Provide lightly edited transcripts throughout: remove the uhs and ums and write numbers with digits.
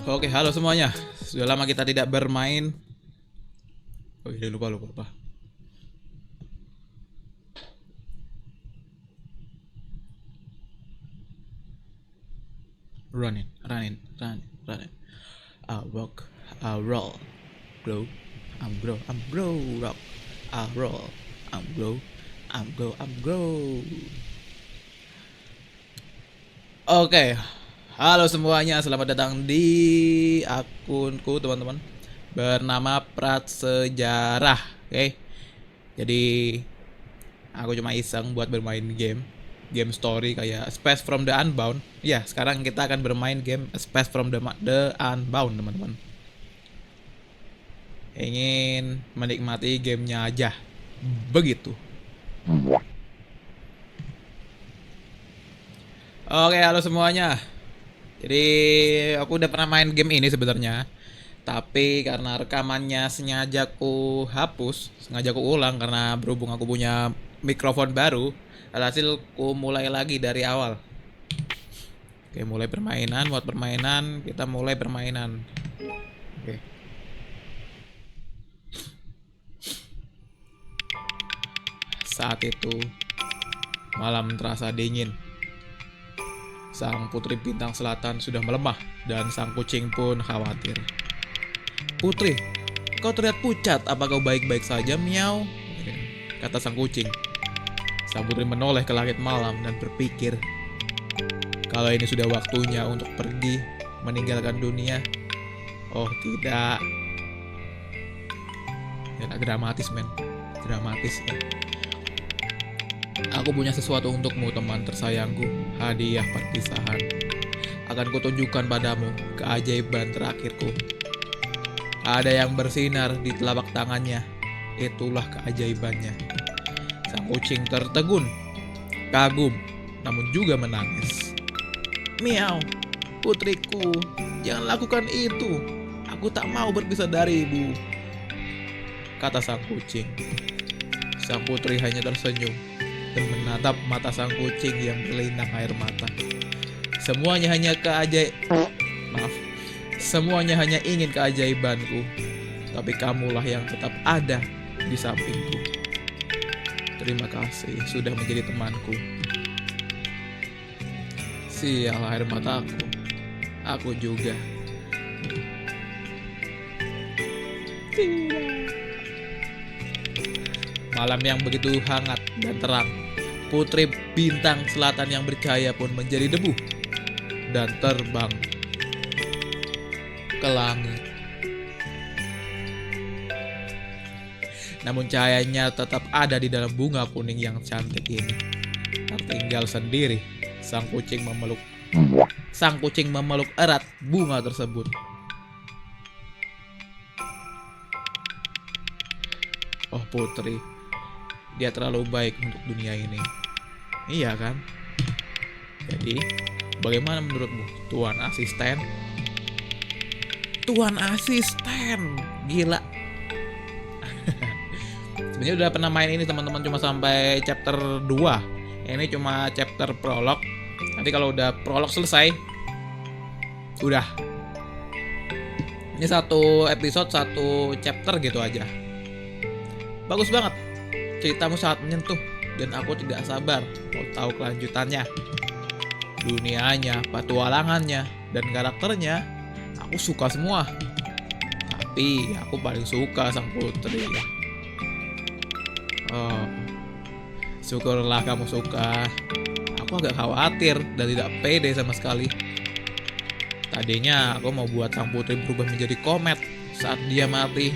Oke, halo semuanya. Sudah lama kita tidak bermain. Oh iya, lupa. Running. I rock, I roll, grow, I'm grow, rock, I roll, I'm grow. Oke, halo semuanya, selamat datang di akunku teman-teman. Bernama Prat Sejarah. Oke, jadi aku cuma iseng buat bermain game story kayak Space from the Unbound. Ya, sekarang kita akan bermain game Space from the Unbound, teman-teman. Ingin menikmati gamenya aja, begitu. Oke, halo semuanya. Jadi aku udah pernah main game ini sebenarnya, tapi karena rekamannya sengaja ku ulang karena berhubung aku punya mikrofon baru. Alhasil ku mulai lagi dari awal. Oke, mulai permainan, buat permainan, kita mulai permainan. Oke. Saat itu malam terasa dingin. Sang putri bintang selatan sudah melemah dan sang kucing pun khawatir. Putri, kau terlihat pucat, apa kau baik-baik saja, miau? Kata sang kucing. Sang putri menoleh ke langit malam dan berpikir, kalau ini sudah waktunya untuk pergi, meninggalkan dunia. Oh tidak. Ya, dramatis men. Dramatis ya. Aku punya sesuatu untukmu, teman tersayangku. Hadiah perpisahan. Akan kutunjukkan padamu keajaiban terakhirku. Ada yang bersinar di telapak tangannya. Itulah keajaibannya. Sang kucing tertegun, kagum, namun juga menangis. Miau, putriku, jangan lakukan itu. Aku tak mau berpisah dari ibu, kata sang kucing. Sang putri hanya tersenyum dan menatap mata sang kucing yang berlinang air mata. Semuanya hanya Semuanya hanya ingin keajaibanku, tapi kamulah yang tetap ada di sampingku. Terima kasih sudah menjadi temanku. Sial air mataku. Aku juga. Malam yang begitu hangat dan terang, putri bintang selatan yang bercahaya pun menjadi debu dan terbang ke langit. Namun cahayanya tetap ada di dalam bunga kuning yang cantik ini. Tertinggal sendiri, sang kucing memeluk erat bunga tersebut. Oh putri, dia terlalu baik untuk dunia ini. Iya kan? Jadi, bagaimana menurutmu, Tuan Asisten? Tuan Asisten, gila. Sebenarnya udah pernah main ini teman-teman, cuma sampai chapter 2. Ini cuma chapter prolog. Nanti kalau udah prolog selesai, udah. Ini satu episode, satu chapter gitu aja. Bagus banget. Ceritamu sangat menyentuh dan aku tidak sabar mau tahu kelanjutannya. Dunianya, petualangannya, dan karakternya aku suka semua. Tapi aku paling suka sang putri. Oh, syukurlah kamu suka. Aku agak khawatir dan tidak pede sama sekali. Tadinya aku mau buat sang putri berubah menjadi komet saat dia mati.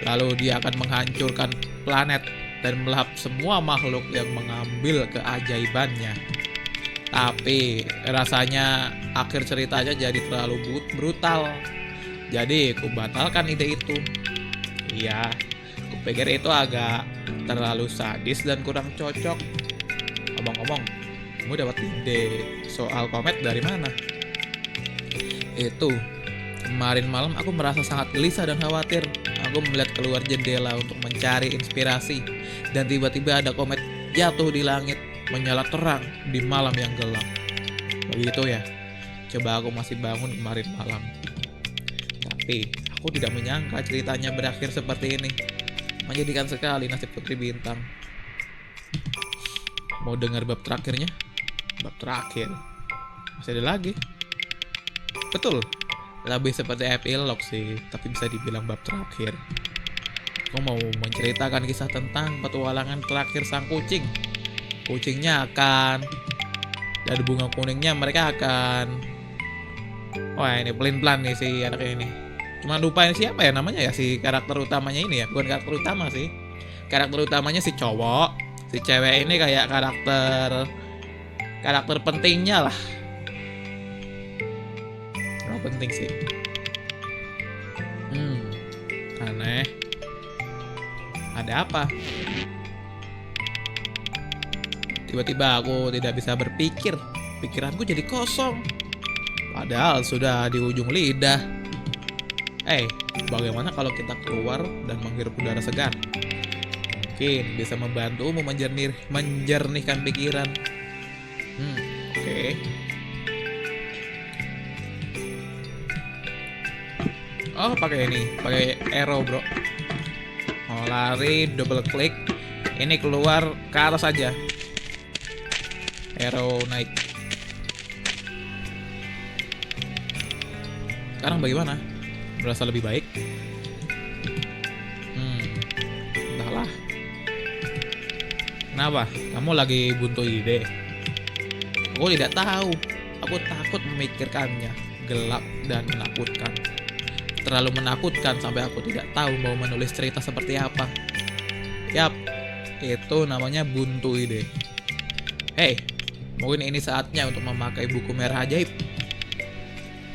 Lalu dia akan menghancurkan planet dan melahap semua makhluk yang mengambil keajaibannya. Tapi rasanya akhir ceritanya jadi terlalu brutal. Jadi aku batalkan ide itu. Iya, aku pikir itu agak terlalu sadis dan kurang cocok. Ngomong-ngomong, kamu dapat ide soal komet dari mana? Itu, kemarin malam aku merasa sangat gelisah dan khawatir. Aku melihat keluar jendela untuk mencari inspirasi. Dan tiba-tiba ada komet jatuh di langit, menyala terang di malam yang gelap. Begitu ya, coba aku masih bangun kemarin malam. Tapi aku tidak menyangka ceritanya berakhir seperti ini. Menjadikan sekali nasib Putri Bintang. Mau dengar bab terakhirnya? Bab terakhir masih ada lagi. Betul, lebih seperti epilog sih, tapi bisa dibilang bab terakhir. Aku mau menceritakan kisah tentang petualangan terakhir sang kucing. Kucingnya akan, dari bunga kuningnya mereka akan. Wah, ini pelin-pelan nih si anaknya ini. Cuma lupa ini siapa ya namanya ya, si karakter utamanya ini ya. Bukan karakter utama sih. Karakter utamanya si cowok. Si cewek ini kayak karakter pentingnya lah. Nggak penting sih. Aneh. Ada apa? Tiba-tiba aku tidak bisa berpikir. Pikiranku jadi kosong. Padahal sudah di ujung lidah. Bagaimana kalau kita keluar dan menghirup udara segar? Mungkin bisa membantumu menjernihkan pikiran. Oke. Oh, pakai ini, pakai arrow, bro. Mau lari, double klik. Ini keluar ke atas saja. Arrow naik. Sekarang bagaimana? Merasa lebih baik? Entahlah. Kenapa? Kamu lagi buntu ide? Aku tidak tahu. Aku takut memikirkannya. Gelap dan menakutkan. Terlalu menakutkan sampai aku tidak tahu mau menulis cerita seperti apa. Yap, itu namanya buntu ide. Mungkin ini saatnya untuk memakai buku merah ajaib.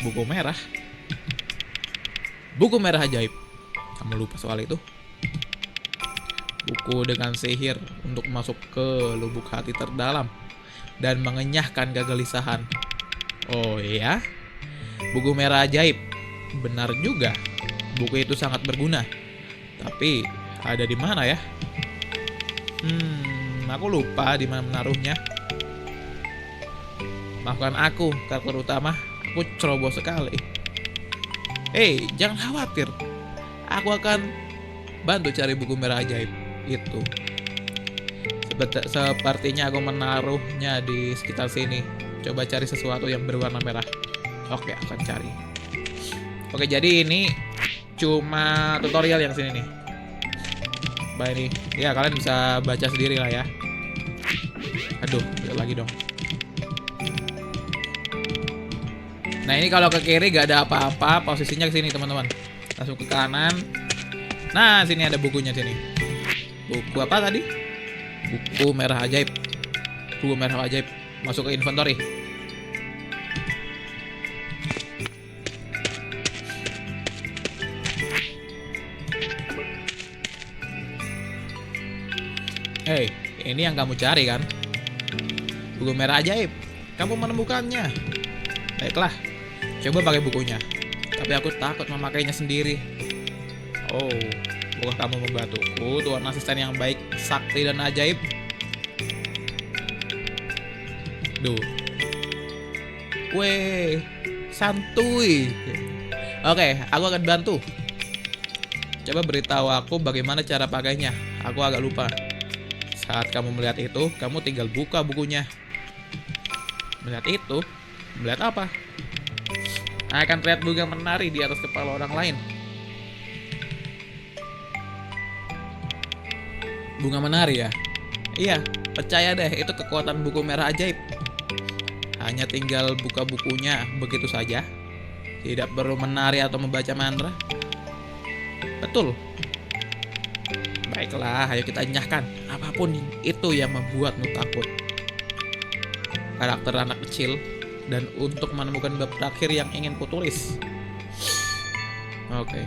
Buku merah? Buku merah ajaib. Kamu lupa soal itu? Buku dengan sihir untuk masuk ke lubuk hati terdalam dan mengenyahkan kegelisahan. Oh iya? Buku merah ajaib. Benar juga, buku itu sangat berguna. Tapi ada di mana ya? Aku lupa di mana menaruhnya. Maafkan aku, karakter utama. Aku ceroboh sekali. Jangan khawatir. Aku akan bantu cari buku merah ajaib itu. Sepertinya aku menaruhnya di sekitar sini. Coba cari sesuatu yang berwarna merah. Oke, akan cari. Oke, jadi ini cuma tutorial yang sini nih. Baik nih. Ya, kalian bisa baca sendiri lah ya. Aduh, lihat lagi dong. Nah, ini kalau ke kiri gak ada apa-apa, posisinya ke sini, teman-teman. Langsung ke kanan. Nah, sini ada bukunya sini. Buku apa tadi? Buku merah ajaib. Buku merah ajaib. Masuk ke inventory. Ini yang kamu cari kan? Buku merah ajaib. Kamu menemukannya. Baiklah, coba pakai bukunya. Tapi aku takut memakainya sendiri. Bukan kamu membantuku, Tuan asisten yang baik, sakti dan ajaib? Duh. Weh, santuy. Oke, aku akan bantu. Coba beritahu aku bagaimana cara pakainya. Aku agak lupa. Saat kamu melihat itu, kamu tinggal buka bukunya. Melihat itu? Melihat apa? Akan terlihat bunga menari di atas kepala orang lain. Bunga menari ya? Iya, percaya deh, itu kekuatan buku merah ajaib. Hanya tinggal buka bukunya begitu saja. Tidak perlu menari atau membaca mantra. Betul. Baiklah, ayo kita enyahkan. Apapun itu yang membuatmu takut. Karakter anak kecil. Dan untuk menemukan bab terakhir yang ingin kutulis. Oke.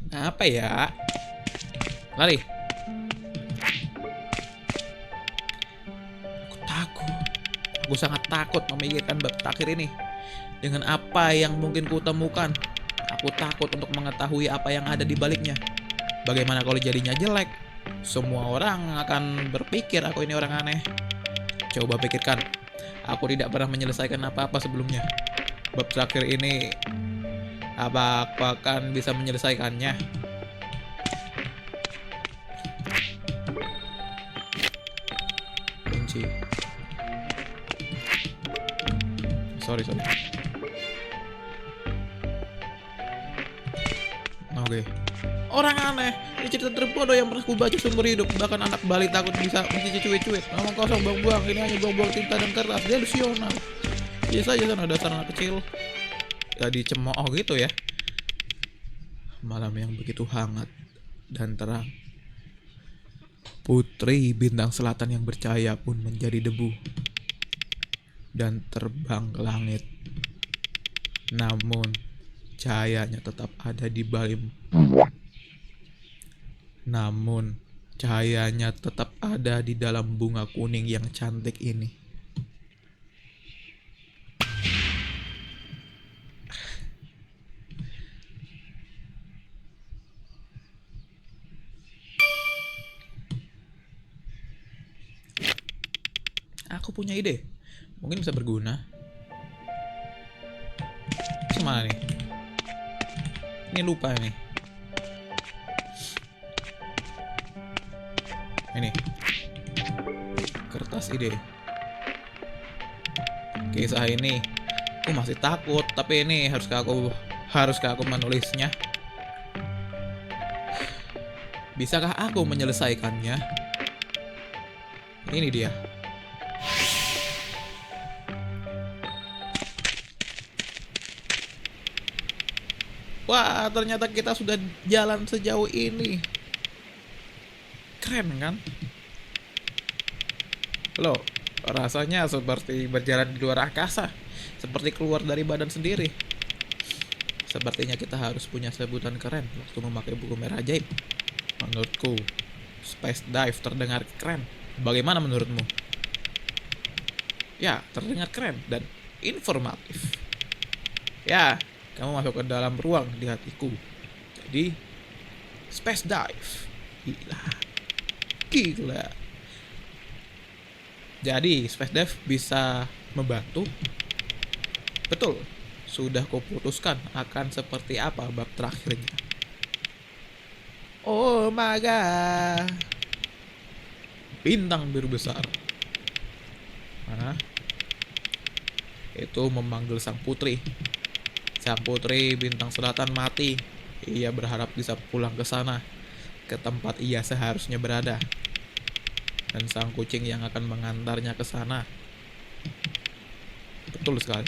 Apa ya? Lari. Aku takut. Aku sangat takut memikirkan bab terakhir ini. Dengan apa yang mungkin kutemukan. Aku takut untuk mengetahui apa yang ada di baliknya. Bagaimana kalau jadinya jelek? semua orang akan berpikir aku ini orang aneh. Coba pikirkan, aku tidak pernah menyelesaikan apa-apa sebelumnya. Bab terakhir ini, apa aku akan bisa menyelesaikannya? Kunci. Sorry. Oke. Orang aneh. Ini cerita terbodoh yang pernah kubaca seumur hidup. Bahkan anak balita takut bisa mencuci cuit-cuit. Ngomong kosong, buang-buang. Ini hanya buang-buang tinta dan kertas. Delusional. Biasa aja sana dasar anak kecil. Ya dicemooh gitu ya. Malam yang begitu hangat dan terang. Putri bintang selatan yang bercahaya pun menjadi debu dan terbang ke langit. Namun cahayanya tetap ada di balik. Namun cahayanya tetap ada di dalam bunga kuning yang cantik ini. Aku punya ide. Mungkin bisa berguna. Gimana nih? Ini lupa nih. Ini kertas ide. Kisah ini aku masih takut, tapi ini haruskah aku menulisnya? Bisakah aku menyelesaikannya? Ini dia. Wah, ternyata kita sudah jalan sejauh ini. Keren kan? Loh, rasanya seperti berjalan di luar angkasa. Seperti keluar dari badan sendiri. Sepertinya kita harus punya sebutan keren waktu memakai buku merah ajaib. Menurutku, Space Dive terdengar keren. Bagaimana menurutmu? Ya, terdengar keren dan informatif. Ya, kamu masuk ke dalam ruang di hatiku. Jadi, Space Dive. Gila. Jadi, Space Dive bisa membantu. Betul. Sudah kuputuskan akan seperti apa bab terakhirnya. Oh my god. Bintang biru besar. Mana? Itu memanggil sang putri. Sang putri bintang selatan mati. Ia berharap bisa pulang ke sana, ke tempat ia seharusnya berada. Dan sang kucing yang akan mengantarnya ke sana. Betul sekali.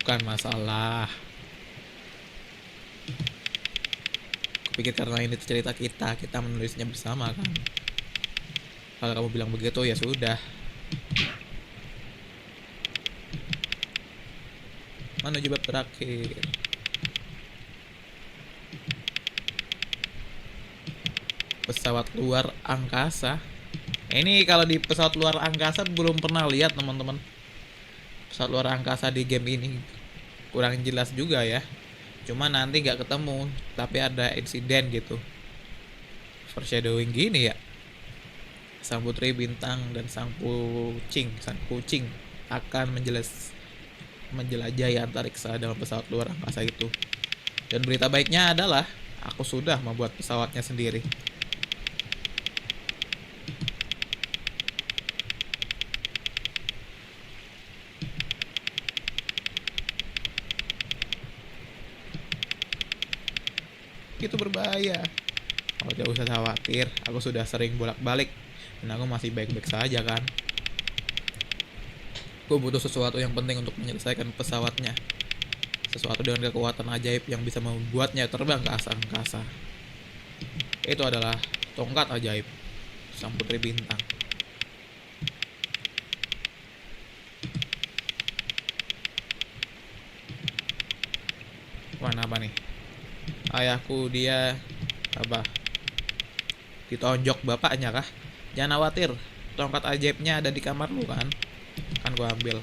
Bukan masalah. Kupikir karena ini cerita kita menulisnya bersama kan. Kalau kamu bilang begitu ya sudah. Menuju bab terakhir. Pesawat luar angkasa. Ini kalau di pesawat luar angkasa belum pernah lihat teman-teman. Pesawat luar angkasa di game ini kurang jelas juga ya. Cuma nanti gak ketemu, tapi ada insiden gitu. Foreshadowing gini ya. Sang putri bintang dan sang kucing akan menjelajahi antariksa dalam pesawat luar angkasa itu. Dan berita baiknya adalah aku sudah membuat pesawatnya sendiri. Itu berbahaya. Kalau jauh usah khawatir, aku sudah sering bolak-balik dan aku masih baik-baik saja kan. Aku butuh sesuatu yang penting untuk menyelesaikan pesawatnya. Sesuatu dengan kekuatan ajaib yang bisa membuatnya terbang ke angkasa. Itu adalah tongkat ajaib sang putri bintang. Warna apa nih? Ayahku dia apa? Ditonjok bapaknya kah? Jangan khawatir, tongkat ajaibnya ada di kamar lu kan? Kan gua ambil.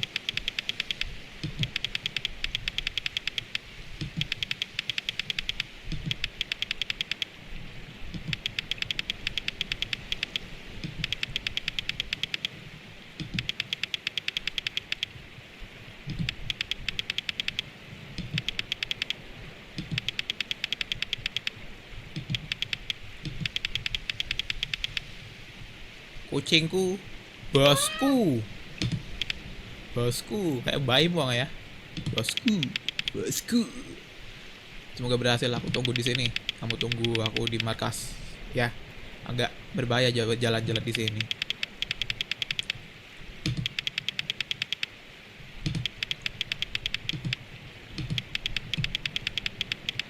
Kucingku, bosku, bosku, kayak bayi buang ya, bosku, bosku. Semoga berhasil. Aku tunggu di sini. Kamu tunggu aku di markas. Ya, agak berbahaya jalan-jalan di sini.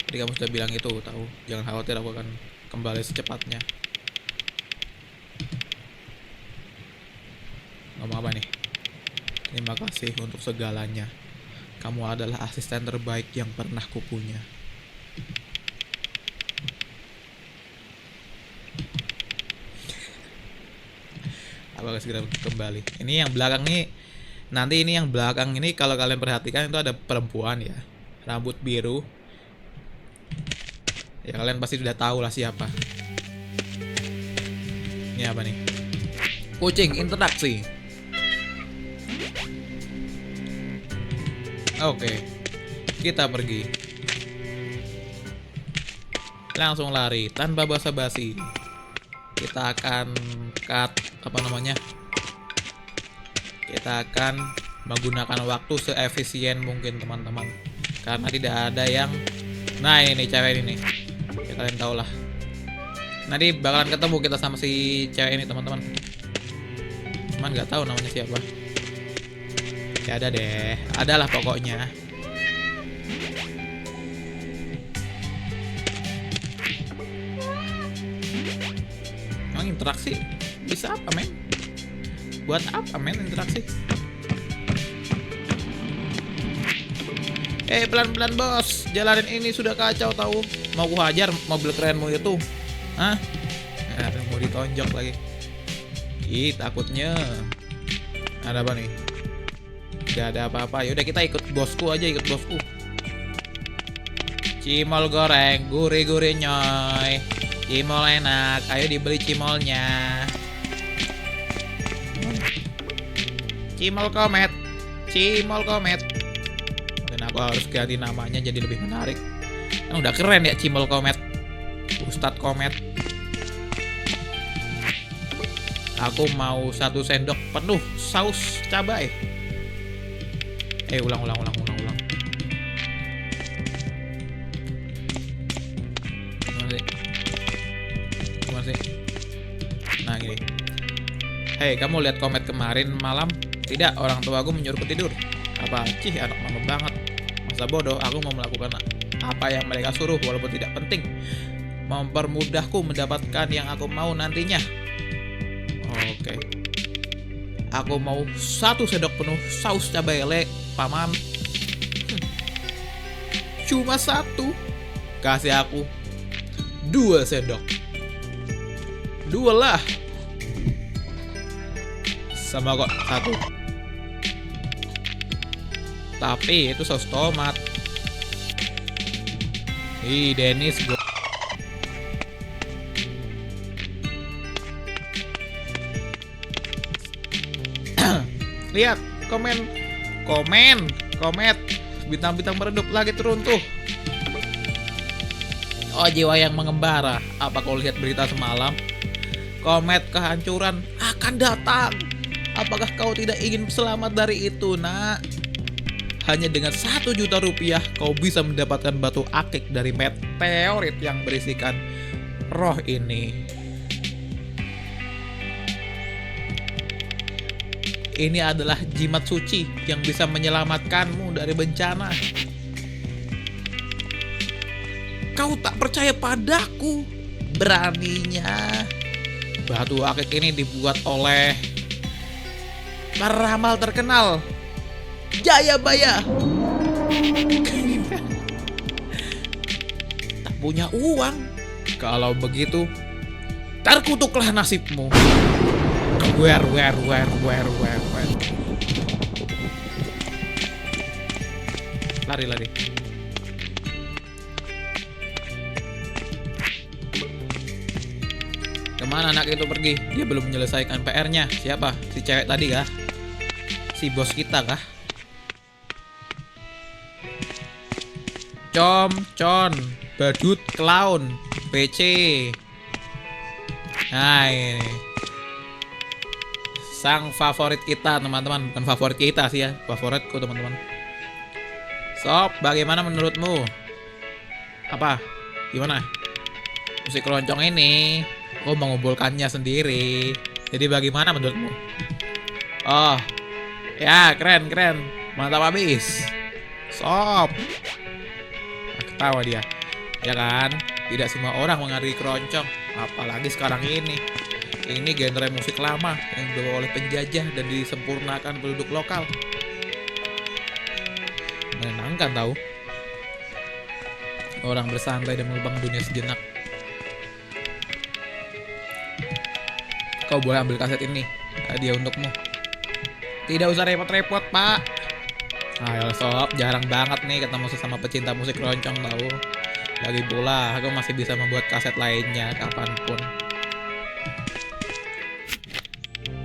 Tadi kamu sudah bilang itu, tahu? Jangan khawatir, aku akan kembali secepatnya. Ngomong apa nih? Terima kasih untuk segalanya. Kamu adalah asisten terbaik yang pernah kupunya. Apakah segera kembali? Ini yang belakang nih. Nanti ini yang belakang ini kalau kalian perhatikan itu ada perempuan ya, rambut biru. Ya kalian pasti sudah tahu lah siapa. Ini apa nih? Kucing interaksi. Oke, kita pergi. Langsung lari tanpa basa-basi. Kita akan cut apa namanya? Kita akan menggunakan waktu seefisien mungkin teman-teman. Karena tidak ada yang. Nah ini cewek ini. Ya kalian tau lah. Nanti bakalan ketemu kita sama si cewek ini teman-teman. Cuman nggak tahu namanya siapa. Ya ada deh, adalah pokoknya. Emang interaksi bisa apa men? Buat apa men interaksi? Pelan-pelan bos, jalanin ini sudah kacau tahu. Mau ku hajar mobil kerenmu itu. Hah? Mau ditonjok lagi. Ih takutnya. Ada apa nih? Gak ada apa-apa. Yaudah kita ikut bosku aja, ikut bosku. Cimol goreng, gurih-gurih nyoy. Cimol enak, ayo dibeli cimolnya. Cimol komet, cimol komet. Dan aku harus ganti namanya jadi lebih menarik. Kan udah keren ya cimol komet, Ustadz komet. Aku mau 1 sendok penuh saus cabai. Ulang. Gimana sih? Nah gini. Hei, kamu lihat komet kemarin malam? Tidak, orang tuaku menyuruhku tidur. Apa? Cih, anak mama banget. Masa bodoh, aku mau melakukan apa yang mereka suruh walaupun tidak penting. Mempermudahku mendapatkan yang aku mau nantinya. Oke. Aku mau 1 sendok penuh saus cabai lele, paman. Cuma 1. Kasih aku 2 sendok. 2 lah. Sama kok 1. Tapi itu saus tomat. Ih, Dennis gue. Lihat, komen, bintang-bintang meredup lagi turun tuh. Oh jiwa yang mengembara, apa kau lihat berita semalam? Komet kehancuran akan datang. Apakah kau tidak ingin selamat dari itu, nak? Hanya dengan 1 juta rupiah kau bisa mendapatkan batu akik dari meteorit yang berisikan roh ini. Ini adalah jimat suci yang bisa menyelamatkanmu dari bencana. Kau tak percaya padaku? Beraninya. Batu akik ini dibuat oleh para ramal terkenal, Jayabaya. Tak punya uang. Kalau begitu, terkutuklah nasibmu. Where. Lari. Kemana anak itu pergi? Dia belum menyelesaikan PR-nya. Siapa? Si cewek tadi kah? Si bos kita kah? Con, badut, clown, PC. Nah ini. sang favorit kita teman-teman. Bukan favorit kita sih ya, favoritku teman-teman. Sob, bagaimana menurutmu? Apa? Gimana? Musik keroncong ini aku mengumpulkannya sendiri. Jadi bagaimana menurutmu? Oh, ya keren. Mantap habis. Sob. Ketawa dia. Ya kan? Tidak semua orang menghargai keroncong. Apalagi sekarang ini. Ini genre musik lama yang dibawa oleh penjajah dan disempurnakan penduduk lokal. Menyenangkan tahu. Orang bersantai dan mengubah dunia sejenak. Kau boleh ambil kaset ini. Hadiah untukmu. Tidak usah repot-repot, Pak. Ayo sob, jarang banget nih ketemu sesama pecinta musik keroncong tahu. Lagi pula, aku masih bisa membuat kaset lainnya kapanpun.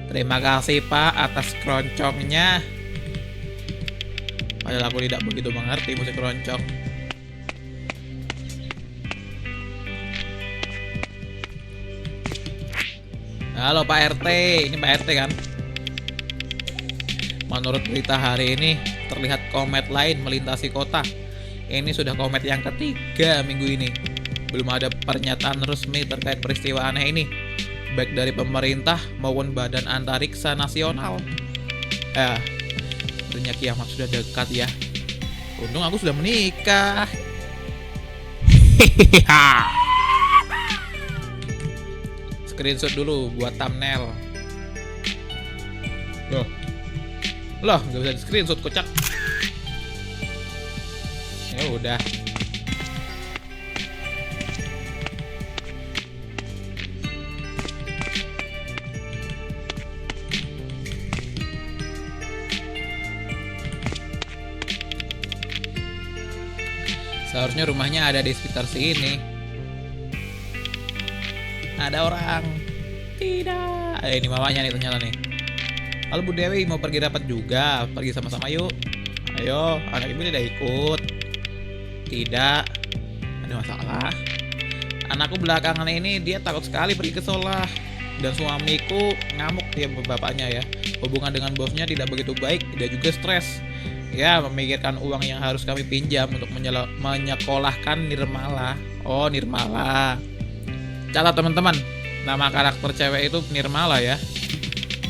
Terima kasih Pak atas keroncongnya. Padahal aku tidak begitu mengerti musik keroncong. Halo Pak RT, ini Pak RT kan? Menurut berita hari ini, terlihat komet lain melintasi kota. Ini sudah komet yang ketiga minggu ini. Belum ada pernyataan resmi terkait peristiwa aneh ini, baik dari pemerintah maupun Badan Antariksa Nasional. Sepertinya kiamat sudah dekat ya. Untung aku sudah menikah. Screenshot dulu buat thumbnail. Loh, nggak bisa di screenshot kocak. Ya udah. Seharusnya rumahnya ada di sekitar sini. Ada orang. Tidak. Ini mamanya nih ternyata nih. Halo Bu Dewi, mau pergi rapat juga? Pergi sama-sama yuk. Ayo, anak ibu tidak ikut. Tidak. Ada masalah. Anakku belakangan ini dia takut sekali pergi ke sekolah. Dan suamiku ngamuk dia bapaknya ya. Hubungan dengan bosnya tidak begitu baik, dia juga stres. Ya, memikirkan uang yang harus kami pinjam untuk menyekolahkan Nirmala. Oh, Nirmala. Catat teman-teman, nama karakter cewek itu Nirmala ya.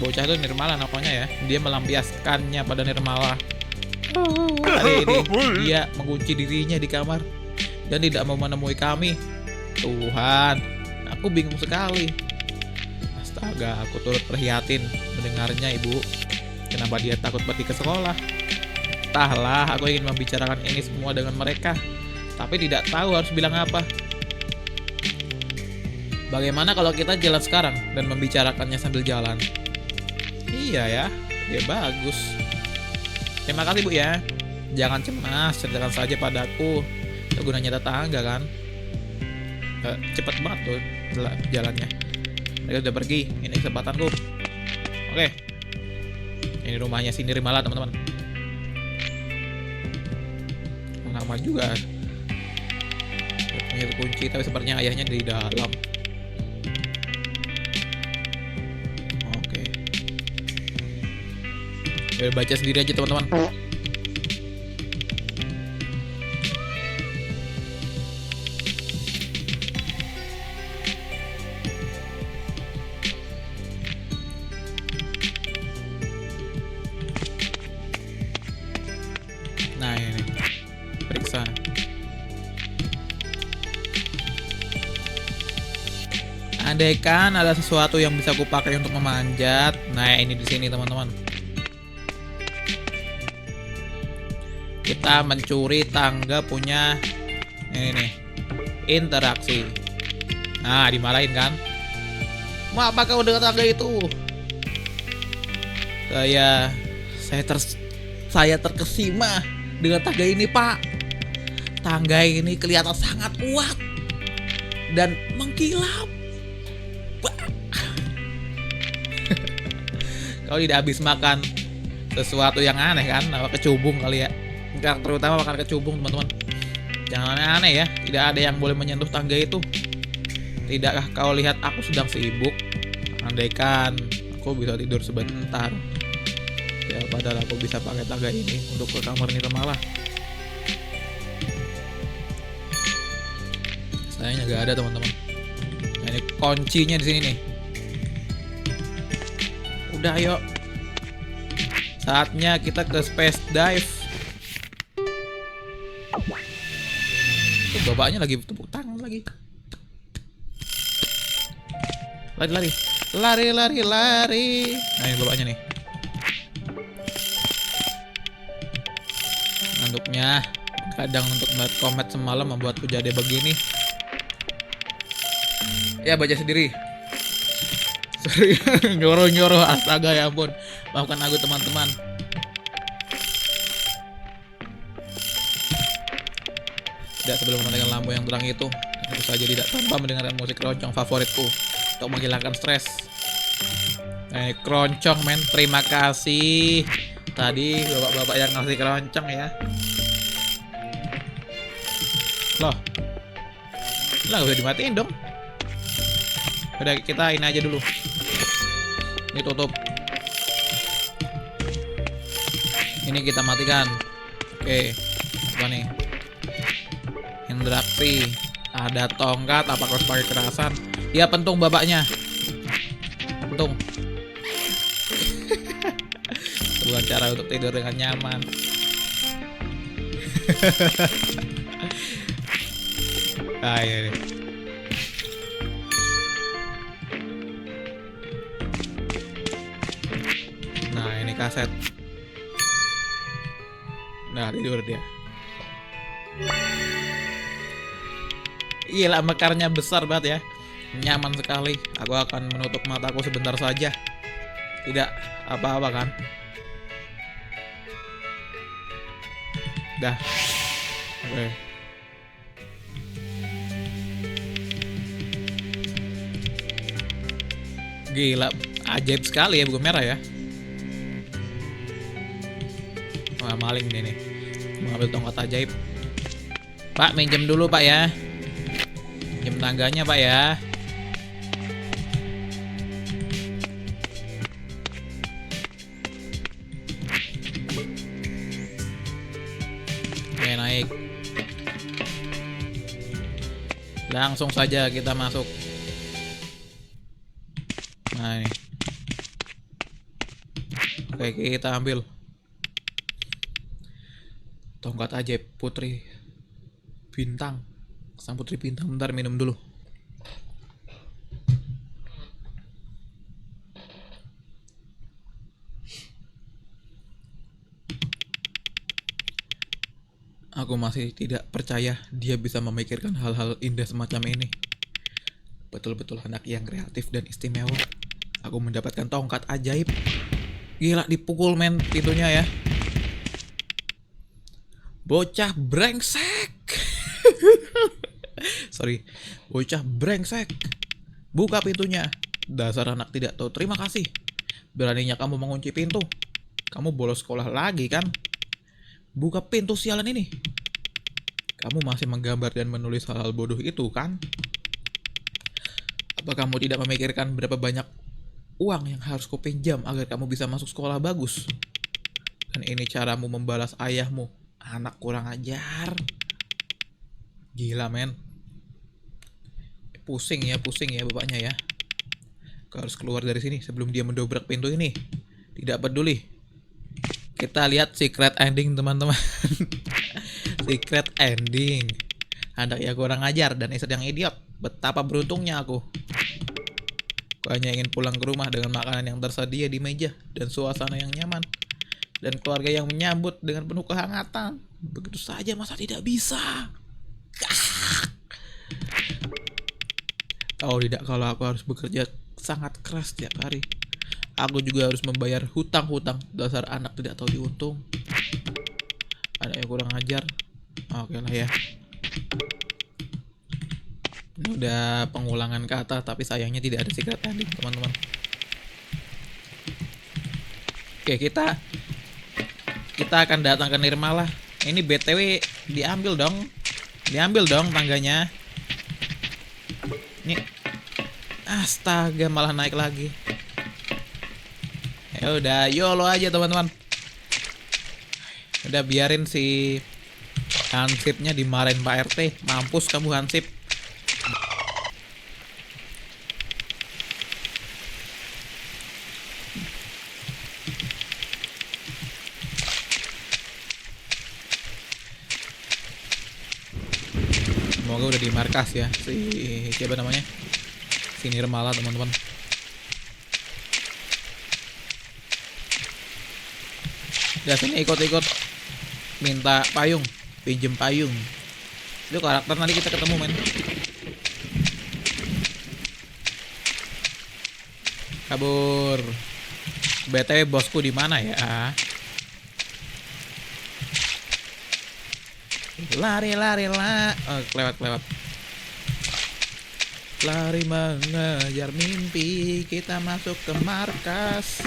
Bocah itu Nirmala namanya ya. Dia melampiaskannya pada Nirmala. Hari ini dia mengunci dirinya di kamar dan tidak mau menemui kami. Tuhan, aku bingung sekali. Astaga, aku turut prihatin mendengarnya ibu. Kenapa dia takut pergi ke sekolah? Entahlah, aku ingin membicarakan ini semua dengan mereka, tapi tidak tahu harus bilang apa. Bagaimana kalau kita jalan sekarang dan membicarakannya sambil jalan? Iya ya, dia bagus. Terima kasih Bu ya. Jangan cemas, ceritakan saja padaku. Ya gunanya tetangga kan. Cepet banget tuh jalannya. Mereka udah pergi, ini kesempatanku. Oke. Ini rumahnya si Nirmala teman-teman. Nama juga. Punya kunci tapi sepertinya ayahnya di dalam. Ya, baca sendiri aja teman-teman. Nah ini, periksa. Andaikan ada sesuatu yang bisa kupakai untuk memanjat. Nah ini di sini teman-teman. Kita mencuri tangga punya ini nih, interaksi. Nah, dimarahin kan? Mau apa kau dengan tangga itu? Saya terkesima dengan tangga ini, Pak. Tangga ini kelihatan sangat kuat dan mengkilap. Kau tidak habis makan sesuatu yang aneh kan? Apa kecubung kali ya? Terutama makan kecubung teman-teman. Jangan aneh-aneh ya. Tidak ada yang boleh menyentuh tangga itu. Tidakkah kau lihat aku sedang sibuk? Andaikan aku aku bisa tidur sebentar. Ya padahal aku bisa pakai tangga ini untuk ke kamar Nirmala. Sayangnya nggak ada teman-teman. Nah, ini kuncinya di sini nih. Udah ayo. Saatnya kita ke space dive. Tuh bapaknya lagi tepuk tangan lagi. Lari. Nah ini bapaknya nih. Ngantuknya kadang untuk melihat komet semalam membuatku jadi begini. Ya baca sendiri. Sorry, nyuruh astaga ya ampun. Maafkan aku teman-teman. Tidak sebelum mematikan lampu yang terang itu, tentu saja tidak tanpa mendengarkan musik keroncong favoritku untuk menghilangkan stres. Keroncong men, terima kasih. Tadi bapak-bapak yang ngasih keroncong ya. Loh, lah udah dimatiin dong. Udah kita ini aja dulu. Ini tutup. Ini kita matikan. Oke, apa nih? Interaksi. Ada tongkat. Apa harus pakai kerasan? Ya pentung bapaknya. Pentung. Bukan cara untuk tidur dengan nyaman. Iya. Nah ini kaset. Nah tidur dia. Gila mekarnya besar banget ya. Nyaman sekali. Aku akan menutup mataku sebentar saja. Tidak apa-apa kan. Dah. Oke. Gila, ajaib sekali ya buku merah ya. Wah, maling nih. Mengambil tongkat ajaib. Pak, minjem dulu Pak ya. Minjem tangganya Pak ya. Oke, naik. Langsung saja kita masuk. Nah ini. Oke kita ambil tongkat ajaib putri bintang. Sang putri bintang. Bentar minum dulu. Aku masih tidak percaya dia bisa memikirkan hal-hal indah semacam ini. Betul-betul anak yang kreatif dan istimewa. Aku mendapatkan tongkat ajaib. Gila dipukul men pintunya ya. Bocah brengsek. Sorry. Bocah brengsek. Buka pintunya. Dasar anak tidak tahu terima kasih. Beraninya kamu mengunci pintu. Kamu bolos sekolah lagi kan? Buka pintu sialan ini. Kamu masih menggambar dan menulis hal-hal bodoh itu kan? Apa kamu tidak memikirkan berapa banyak uang yang harus kau pinjam agar kamu bisa masuk sekolah bagus? Dan ini caramu membalas ayahmu. Anak kurang ajar. Gila men. Pusing ya bapaknya ya. Kau harus keluar dari sini sebelum dia mendobrak pintu ini. Tidak peduli. Kita lihat secret ending teman-teman. Secret ending. Anak yang kurang ajar dan istri yang idiot. Betapa beruntungnya aku. Aku hanya ingin pulang ke rumah dengan makanan yang tersedia di meja dan suasana yang nyaman. Dan keluarga yang menyambut dengan penuh kehangatan. Begitu saja masa tidak bisa? Oh tidak, kalau aku harus bekerja sangat keras setiap hari. Aku juga harus membayar hutang-hutang. Dasar anak tidak tahu diuntung. Anak yang kurang ajar. Oke lah ya. Ini udah pengulangan kata, tapi sayangnya tidak ada secret ending teman-teman. Oke kita akan datang ke Nirmala. Ini BTW diambil dong tangganya. Ini astaga malah naik lagi. Udah YOLO aja teman-teman. Udah biarin si Hansipnya dimarahin Pak RT. Mampus kamu Hansip. Semoga udah di markas ya si siapa namanya, si Nirmala teman-teman. Udah sini ikut-ikut minta payung, pinjem payung. Itu karakter nanti kita ketemu men. Kabur. BTW bosku di mana ya? Lari lah. Oh, kelewat. Lari mengejar mimpi, kita masuk ke markas.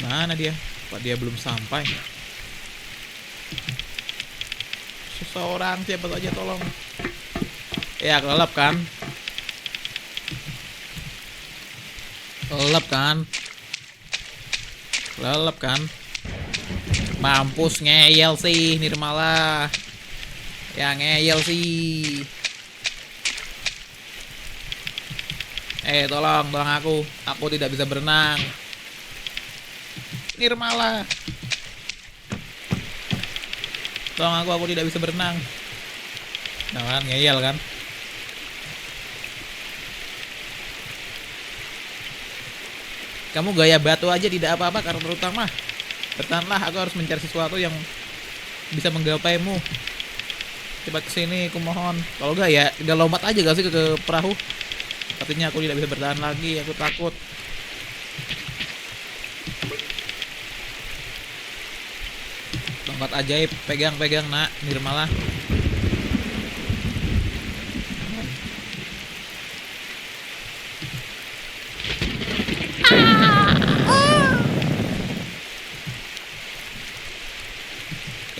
Mana dia? Kok dia belum sampai? Seseorang siapa saja tolong. Ya, kelelep kan? Kelelep kan? Mampus ngeyel sih Nirmala. Ya ngeyel sih. Tolong aku. Aku tidak bisa berenang. Nirmala. Tolong aku tidak bisa berenang. Nah kan ngeyel kan. Kamu gaya batu aja tidak apa-apa karakter utama. Bertahanlah, aku harus mencari sesuatu yang bisa menggapaimu. Coba kesini, aku mohon. Kalau enggak ya, tinggal lompat aja gak sih ke perahu. Artinya aku tidak bisa bertahan lagi, aku takut. Lompat ajaib, pegang nak, Nirmala.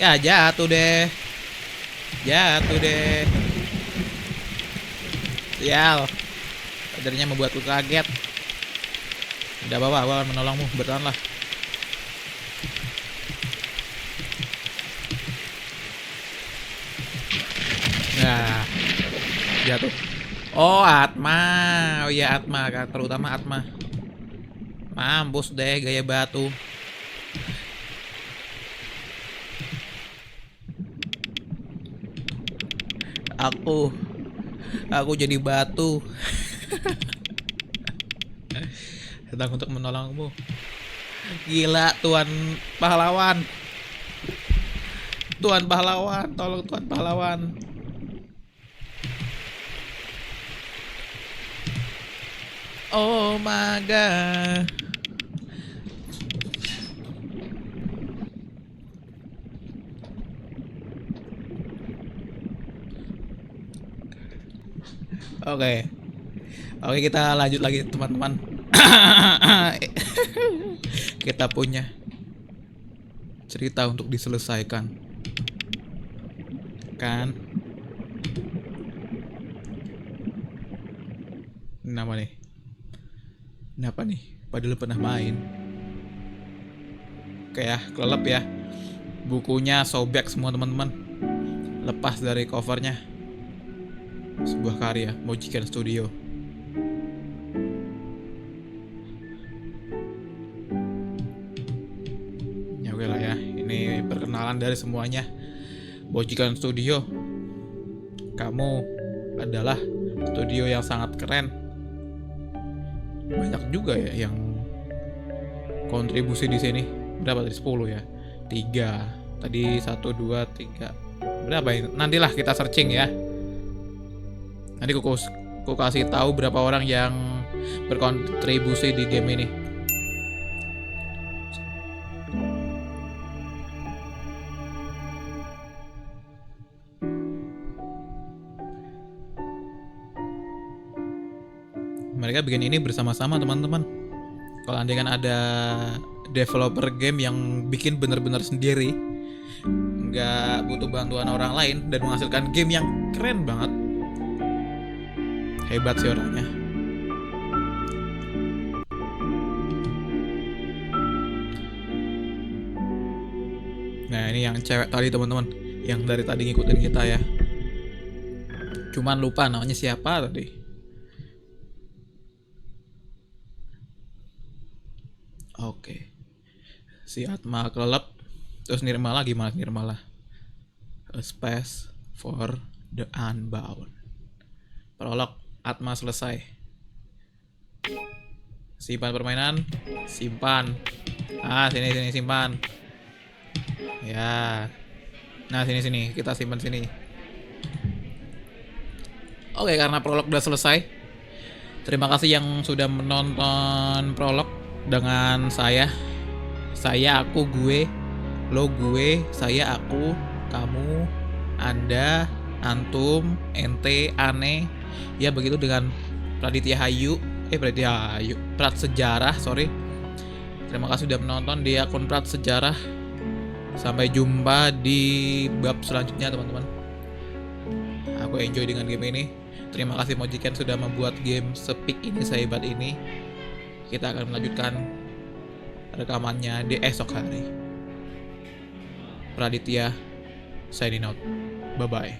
Ya jatuh deh. Sial. Padarnya membuatku kaget. Udah bawa, aku akan menolongmu, bertahanlah. Nah, jatuh. Oh Atma. Oh iya Atma, terutama Atma. Mampus deh gaya batu. Aku jadi batu. Datang untuk menolongmu. Gila Tuan pahlawan. Tolong Tuan pahlawan. Oh my god. Oke, kita lanjut lagi teman-teman. Kita punya cerita untuk diselesaikan. Kan? Kenapa nih? Padahal pernah main. Oke ya, kelelep ya. Bukunya sobek semua teman-teman. Lepas dari covernya. Sebuah karya Mojiken Studio. Ya oke lah ya, ini perkenalan dari semuanya. Mojiken Studio, kamu adalah studio yang sangat keren. Banyak juga ya yang kontribusi di sini. Berapa tadi? 10 ya? 3. Tadi 1 2 3. Berapa ini? Nantilah kita searching ya. Nanti aku kasih tahu berapa orang yang berkontribusi di game ini. Mereka bikin ini bersama-sama teman-teman. Kalau andai kan ada developer game yang bikin bener-bener sendiri, nggak butuh bantuan orang lain dan menghasilkan game yang keren banget. Hebat sih orangnya. Nah ini yang cewek tadi teman-teman, yang dari tadi ngikutin kita ya. Cuman lupa namanya siapa tadi. Oke. Si Atma kelelep. Terus Nirmala gimana Nirmala? A Space for the Unbound. Prolog, Atma selesai. Simpan permainan, simpan. Sini simpan. Ya. Nah, sini kita simpan sini. Oke, karena prolog udah selesai. Terima kasih yang sudah menonton prolog dengan saya. Saya, aku, gue, lo, gue, saya, aku, kamu, Anda, antum, ente, ane. Ya begitu dengan Praditya Hayu. Prat Sejarah, sorry. Terima kasih sudah menonton di akun Prat Sejarah. Sampai jumpa di bab selanjutnya teman-teman. Aku enjoy dengan game ini. Terima kasih Mojiken sudah membuat game sepik ini, sehebat ini. Kita akan melanjutkan rekamannya di esok hari. Praditya signing out. Bye bye.